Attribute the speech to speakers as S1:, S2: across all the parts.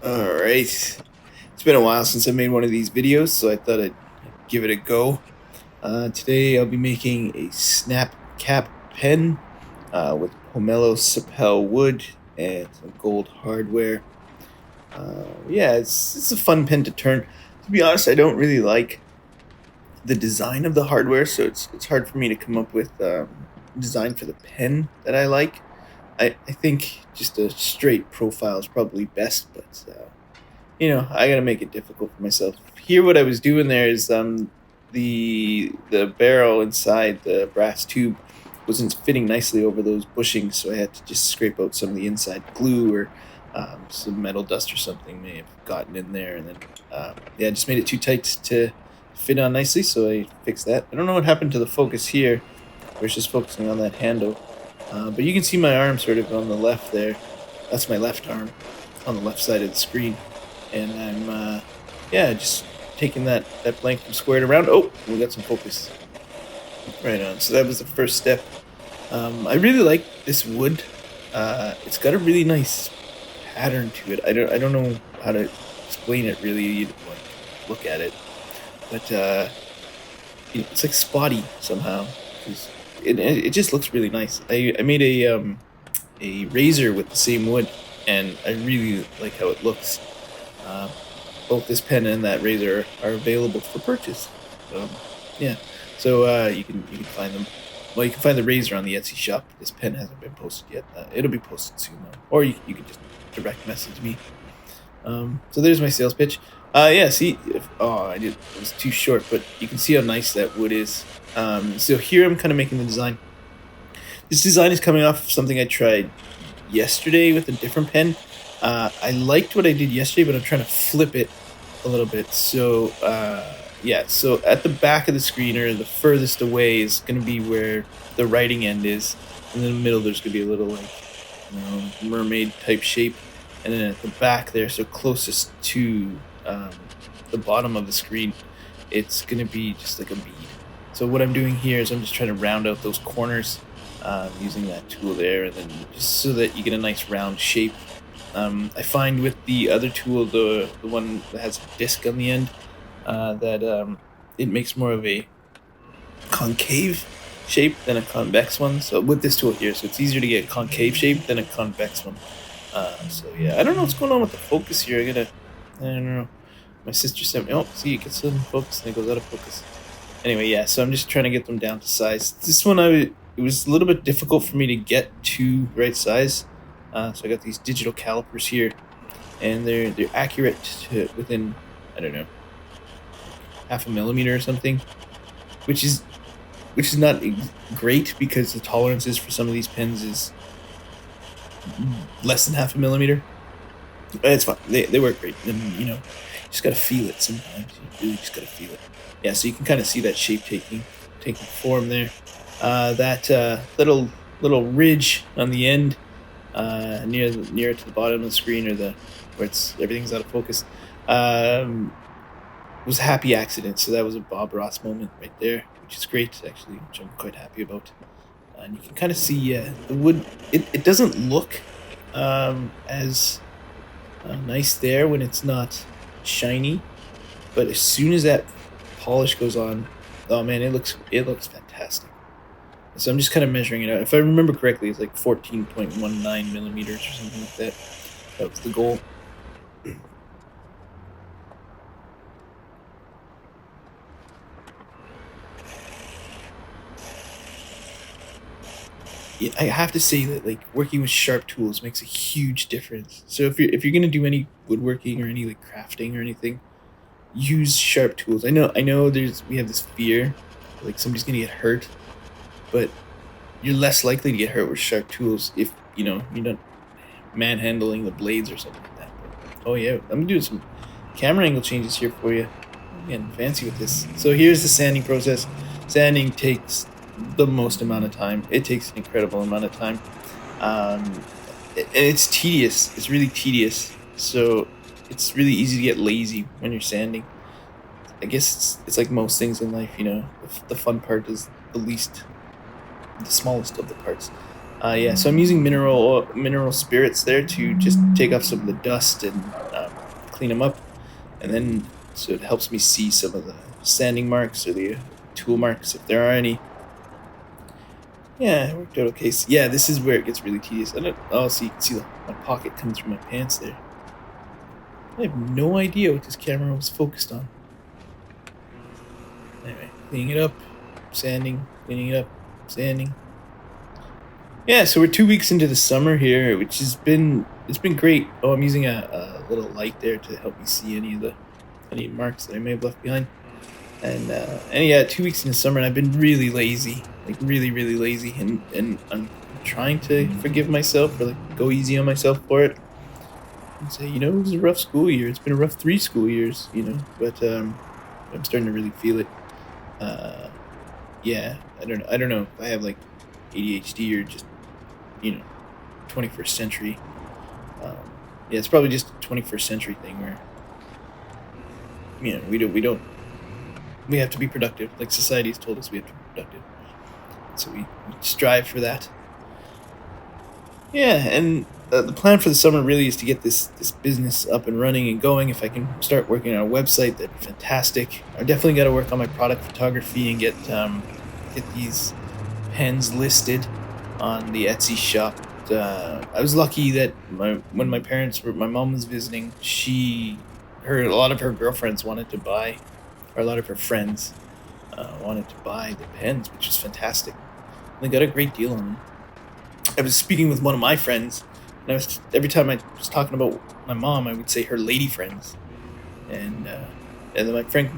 S1: Alright. It's been a while since I made one of these videos, so I thought I'd give it a go. Today I'll be making a snap cap pen with Pomelle Sapele wood and some gold hardware. Yeah, it's a fun pen to turn. To be honest, I don't really like the design of the hardware, so it's hard for me to come up with design for the pen that I like. I think just a straight profile is probably best, but I gotta make it difficult for myself. Here, what I was doing there is the barrel inside the brass tube wasn't fitting nicely over those bushings, so I had to just scrape out some of the inside glue or some metal dust or something may have gotten in there, and then yeah, just made it too tight to fit on nicely, so I fixed that. I don't know what happened to the focus here. We're just focusing on that handle, but you can see my arm sort of on the left there. That's my left arm on the left side of the screen, and I'm yeah, just taking that blank and squared around. Oh, we got some focus right on. So that was the first step. I really like this wood. It's got a really nice pattern to it. I don't know how to explain it really. You'd like look at it, but it's like spotty somehow. It just looks really nice. I made a razor with the same wood, and I really like how it looks. Uh, Both this pen and that razor are available for purchase. Yeah, so you can find them. Well, you can find the razor on the Etsy shop. This pen hasn't been posted yet. It'll be posted soon, though. Or you can just direct message me. So there's my sales pitch. Yeah, see, it was too short, but you can see how nice that wood is. So here I'm kind of making the design. This design is coming off of something I tried yesterday with a different pen. I liked what I did yesterday, but I'm trying to flip it a little bit. So yeah, so at the back of the screen, or the furthest away, is going to be where the writing end is. And in the middle, there's going to be a little mermaid type shape. And then at the back there, so closest to the bottom of the screen, it's going to be just like a bead. So what I'm doing here is I'm just trying to round out those corners using that tool there, and then just so that you get a nice round shape. I find with the other tool, the one that has a disc on the end, that it makes more of a concave shape than a convex one. So with this tool here, so it's easier to get a concave shape than a convex one. So yeah, I don't know what's going on with the focus here. I don't know. My sister sent me. Oh, see, it gets in focus and it goes out of focus. Anyway, yeah. So I'm just trying to get them down to size. This one, it was a little bit difficult for me to get to right size. So I got these digital calipers here, and they're accurate to within, I don't know, half a millimeter or something, which is not great because the tolerances for some of these pens is less than half a millimeter. But it's fine. They work great, and you just gotta feel it sometimes. You really just gotta feel it. Yeah, so you can kind of see that shape taking form there. That little ridge on the end, near to the bottom of the screen, or where everything's out of focus, was a happy accident. So that was a Bob Ross moment right there, which is great actually, which I'm quite happy about. And you can kind of see the wood. It doesn't look as nice there when it's not shiny, but as soon as that polish goes on, oh man, it looks fantastic. So I'm just kind of measuring it out. If I remember correctly, it's like 14.19 millimeters or something like that. That was the goal. Yeah, I have to say that like working with sharp tools makes a huge difference. So if you're gonna do any woodworking or any like crafting or anything, use sharp tools. I know we have this fear like somebody's gonna get hurt, but you're less likely to get hurt with sharp tools if you're not manhandling the blades or something like that. But, oh yeah, I'm doing some camera angle changes here for you. I'm getting fancy with this. So here's the sanding process. Sanding takes the most amount of time. It takes an incredible amount of time, and it's tedious. It's really tedious. So it's really easy to get lazy when you're sanding. I guess it's like most things in life. The fun part is the smallest of the parts. Yeah, so I'm using mineral spirits there to just take off some of the dust and clean them up, and then so it helps me see some of the sanding marks or the tool marks if there are any. Yeah, it worked out okay. So, yeah, this is where it gets really tedious. So you can see my pocket comes through my pants there. I have no idea what this camera was focused on. Anyway, cleaning it up, sanding, cleaning it up, sanding. Yeah, so we're 2 weeks into the summer here, which it's been great. Oh, I'm using a little light there to help me see any marks that I may have left behind. And yeah, 2 weeks in the summer, and I've been really lazy, like really lazy, and I'm trying to forgive myself or like go easy on myself for it, and say, it was a rough school year. It's been a rough 3 school years, but I'm starting to really feel it. Yeah, I don't know if I have like ADHD or just 21st century. Yeah, it's probably just a 21st century thing where we have to be productive. Like society's told us we have to be productive, so we strive for that. Yeah, and the plan for the summer really is to get this business up and running and going. If I can start working on a website, that'd be fantastic. I definitely got to work on my product photography and get these pens listed on the Etsy shop. I was lucky that when my mom was visiting, a lot of her girlfriends wanted to buy, or a lot of her friends wanted to buy the pens, which is fantastic. And they got a great deal on them. I was speaking with one of my friends, and every time I was talking about my mom, I would say her lady friends, and then my friend,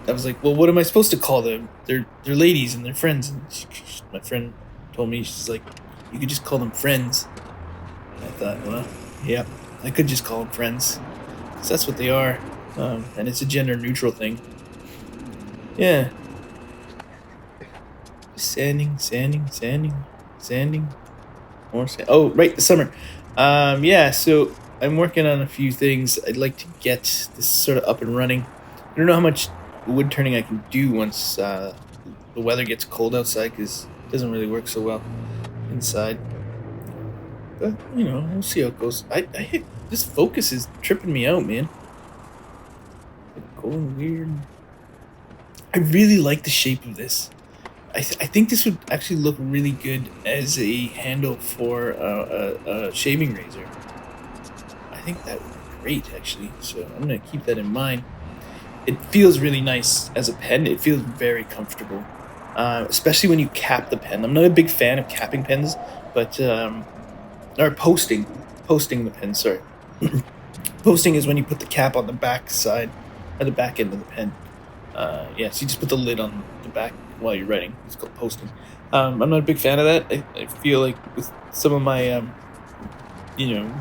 S1: I was like, well, what am I supposed to call them? They're ladies and they're friends. And my friend told me, she's like, you could just call them friends. And I thought, well, yeah, I could just call them friends, because that's what they are, and it's a gender neutral thing. Yeah. Sanding. More sand. Oh, right, the summer. Yeah, so I'm working on a few things. I'd like to get this sort of up and running. I don't know how much wood turning I can do once the weather gets cold outside, because it doesn't really work so well inside. But, we'll see how it goes. This focus is tripping me out, man. It's going weird. I really like the shape of this. I think this would actually look really good as a handle for a shaving razor. I think that would be great, actually. So I'm going to keep that in mind. It feels really nice as a pen. It feels very comfortable, especially when you cap the pen. I'm not a big fan of capping pens, but or posting the pen. Sorry, posting is when you put the cap on the back side, at the back end of the pen. Yeah, so you just put the lid on the back while you're writing. It's called posting. I'm not a big fan of that. I feel like with some of my,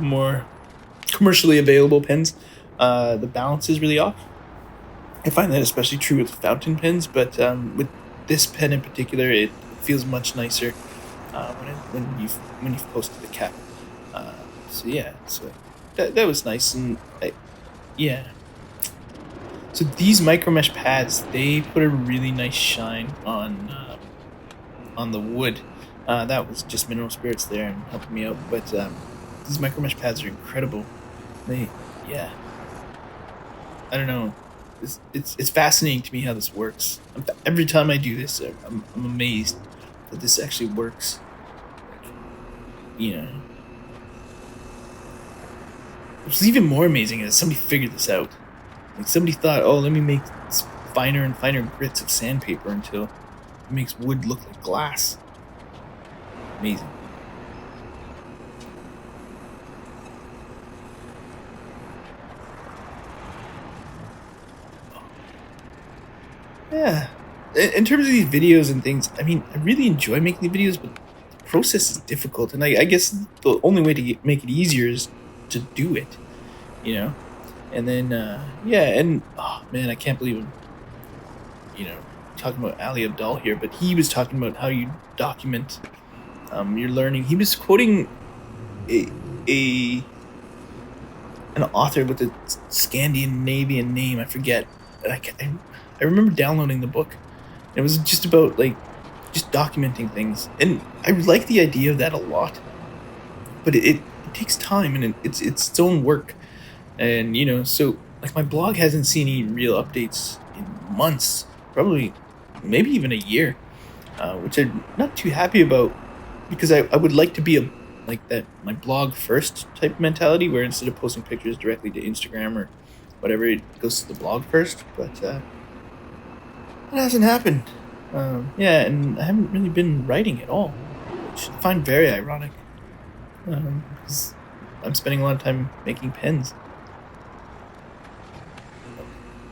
S1: more commercially available pens, the balance is really off. I find that especially true with fountain pens, but with this pen in particular, it feels much nicer when you've posted the cap. So that was nice, and yeah. So these micro mesh pads, they put a really nice shine on the wood. That was just mineral spirits there and helping me out. But these micro mesh pads are incredible. I don't know. It's fascinating to me how this works. Every time I do this, I'm amazed that this actually works. What's even more amazing is somebody figured this out. Like somebody thought, oh, let me make finer and finer grits of sandpaper until it makes wood look like glass. Amazing. Yeah. In terms of these videos and things, I mean, I really enjoy making the videos, but the process is difficult. And I guess the only way to make it easier is to do it, And then, and oh man, I can't believe I'm, talking about Ali Abdaal here, but he was talking about how you document your learning. He was quoting an author with a Scandinavian name. I forget. I remember downloading the book. It was just about just documenting things, and I like the idea of that a lot. But it takes time, and it's its own work. And so like my blog hasn't seen any real updates in months, probably maybe even a year, which I'm not too happy about because I would like to be a like that my blog first type mentality where instead of posting pictures directly to Instagram or whatever, it goes to the blog first. But that hasn't happened. Yeah, and I haven't really been writing at all, which I find very ironic. Because I'm spending a lot of time making pens.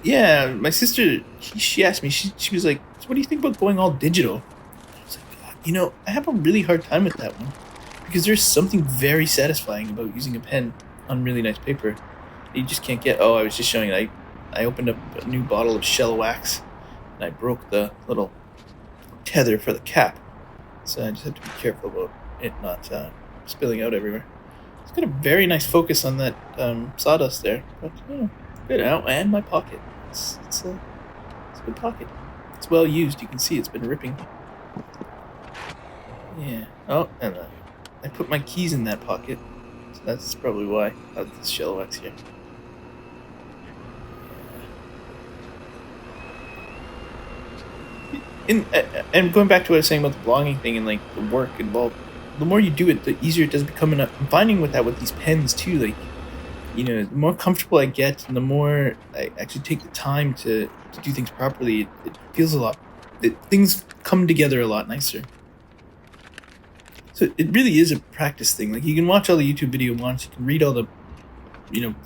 S1: Yeah, my sister, she asked me, she was like, so what do you think about going all digital? I was like, God, I have a really hard time with that one because there's something very satisfying about using a pen on really nice paper. You just can't get. Oh, I was just showing it. I opened up a new bottle of shell wax and I broke the little tether for the cap. So I just have to be careful about it not spilling out everywhere. It's got a very nice focus on that sawdust there. But, good out. And my pocket. It's a good pocket. It's well used. You can see it's been ripping. Yeah. Oh, and I put my keys in that pocket. So that's probably why. I have this shell wax here. And going back to what I was saying about the blogging thing and like the work involved, the more you do it, the easier it does become. And I'm finding with that with these pens too. Like, the more comfortable I get, and the more I actually take the time to do things properly, it feels a lot. Things come together a lot nicer. So it really is a practice thing. Like you can watch all the YouTube video once, you can read all the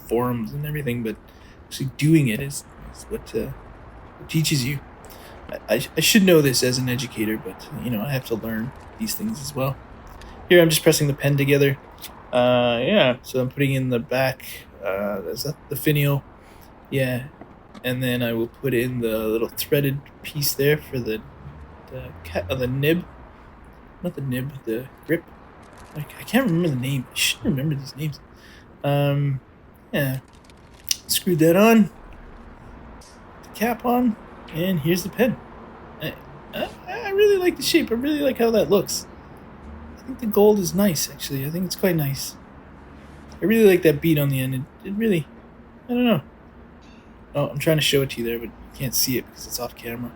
S1: forums and everything, but actually doing it is what teaches you. I should know this as an educator, but I have to learn these things as well. Here I'm just pressing the pen together. Yeah, so I'm putting in the back. Is that the finial? Yeah, and then I will put in the little threaded piece there for the nib. Not the nib, the grip. I can't remember the name. I should remember these names. Yeah, screwed that on. The cap on. And here's the pen. I really like the shape. I really like how that looks. I think the gold is nice, actually. I think it's quite nice. I really like that bead on the end. It really, I don't know. Oh, I'm trying to show it to you there, but you can't see it because it's off camera.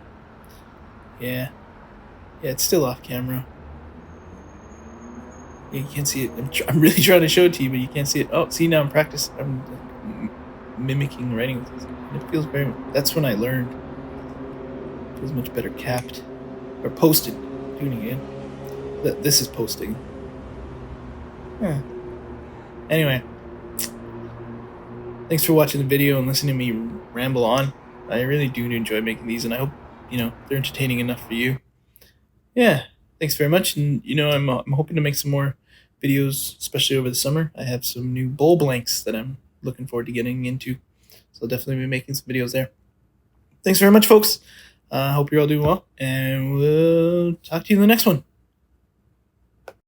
S1: Yeah. Yeah, it's still off camera. Yeah, you can't see it. I'm really trying to show it to you, but you can't see it. Oh, see, now I'm practicing. I'm mimicking writing with this. It feels very... That's when I learned. It feels much better capped. Or posted. Doing it again. This is posting. Yeah. Anyway. Thanks for watching the video and listening to me ramble on. I really do enjoy making these, and I hope, they're entertaining enough for you. Yeah. Thanks very much. And, I'm hoping to make some more videos, especially over the summer. I have some new bowl blanks that I'm looking forward to getting into. So I'll definitely be making some videos there. Thanks very much, folks. Hope you're all doing well, and we'll talk to you in the next one.